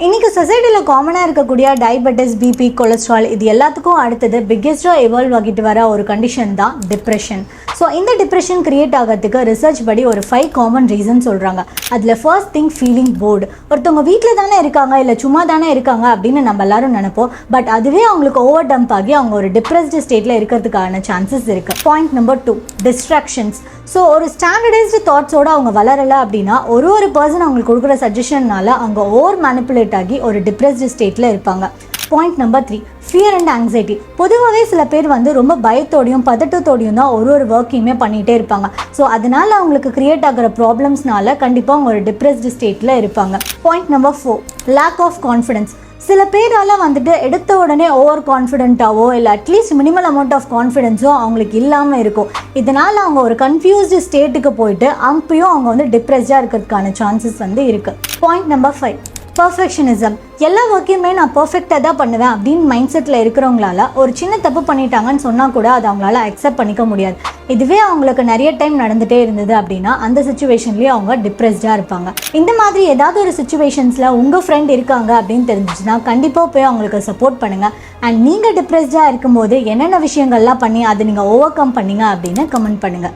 இன்றைக்கி சொசைட்டியில் காமனாக இருக்கக்கூடிய டயபெட்டிஸ், பிபி, கொலஸ்ட்ரால் இது எல்லாத்துக்கும் அடுத்தது பிக்கெஸ்ட்டாக எவால்வ் ஆகிட்டு வர ஒரு கண்டிஷன் தான் டிப்ரெஷன். ஸோ இந்த டிப்ரெஷன் கிரியேட் ஆகிறதுக்கு ரிசர்ச் படி ஒரு 5 காமன் ரீசன் சொல்கிறாங்க. அதில் ஃபர்ஸ்ட் திங் ஃபீலிங் போர்டு. ஒருத்தவங்க வீட்டில் தானே இருக்காங்க, இல்லை சும்மா தானே இருக்காங்க அப்படின்னு நம்ம எல்லாரும் நினைப்போம். பட் அதுவே அவங்களுக்கு ஓவர் டம்ப் ஆகி அவங்க ஒரு டிப்ரெஸ்டு ஸ்டேட்டில் இருக்கிறதுக்கான சான்சஸ் இருக்குது. Point number 2, distractions. ஸோ ஒரு ஸ்டாண்டர்டைஸ்டு தாட்ஸோடு அவங்க வளரலை அப்படின்னா ஒரு பர்சன் அவங்களுக்கு கொடுக்குற சஜஷன்னால அவங்க ஓவர் மேனிப்புலேட் ஆகி ஒரு டிப்ரெஸ்டு ஸ்டேட்டில் இருப்பாங்க. Point number 3, fear and anxiety. பொதுவாகவே சில பேர் ரொம்ப பயத்தோடையும் பதட்டத்தோடையும் தான் ஒரு ஒர்க்கையுமே பண்ணிகிட்டே இருப்பாங்க. ஸோ அதனால அவங்களுக்கு கிரியேட் ஆகிற ப்ராப்ளம்ஸ்னால கண்டிப்பாக அவங்க ஒரு டிப்ரெஸ்டு ஸ்டேட்டில் இருப்பாங்க. Point number 4, lack of confidence. சில பேரால் எடுத்த உடனே ஓவர் கான்ஃபிடென்ட்டாவோ இல்லை அட்லீஸ்ட் மினிமல் அமௌண்ட் ஆஃப் கான்ஃபிடென்ஸோ அவங்களுக்கு இல்லாமல் இருக்கும். இதனால் அவங்க ஒரு கன்ஃபியூஸ்டு ஸ்டேட்டுக்கு போயிட்டு அப்பயும் அவங்க டிப்ரெஸ்டாக இருக்கிறதுக்கான சான்சஸ் இருக்குது. Point number 5, perfectionism. எல்லா ஒர்க்கையுமே நான் பர்ஃபெக்டாக தான் பண்ணுவேன் அப்படின்னு மைண்ட் செட்டில் இருக்கிறவங்களால ஒரு சின்ன தப்பு பண்ணிட்டாங்கன்னு சொன்னால் கூட அதை அவங்களால அக்செப்ட் பண்ணிக்க முடியாது. இதுவே அவங்களுக்கு நிறைய டைம் நடந்துகிட்டே இருந்தது அப்படின்னா அந்த சுச்சுவேஷன்லேயே அவங்க டிப்ரெஸ்டாக இருப்பாங்க. இந்த மாதிரி ஏதாவது ஒரு சுச்சுவேஷன்ஸில் உங்கள் ஃப்ரெண்ட் இருக்காங்க அப்படின்னு தெரிஞ்சிச்சுன்னா கண்டிப்பாக போய் அவங்களுக்கு சப்போர்ட் பண்ணுங்கள். அண்ட் நீங்கள் டிப்ரெஸ்டாக இருக்கும்போது என்னென்ன விஷயங்கள்லாம் பண்ணி அதை நீங்கள் ஓவர் கம் பண்ணீங்க அப்படின்னு கமெண்ட் பண்ணுங்கள்.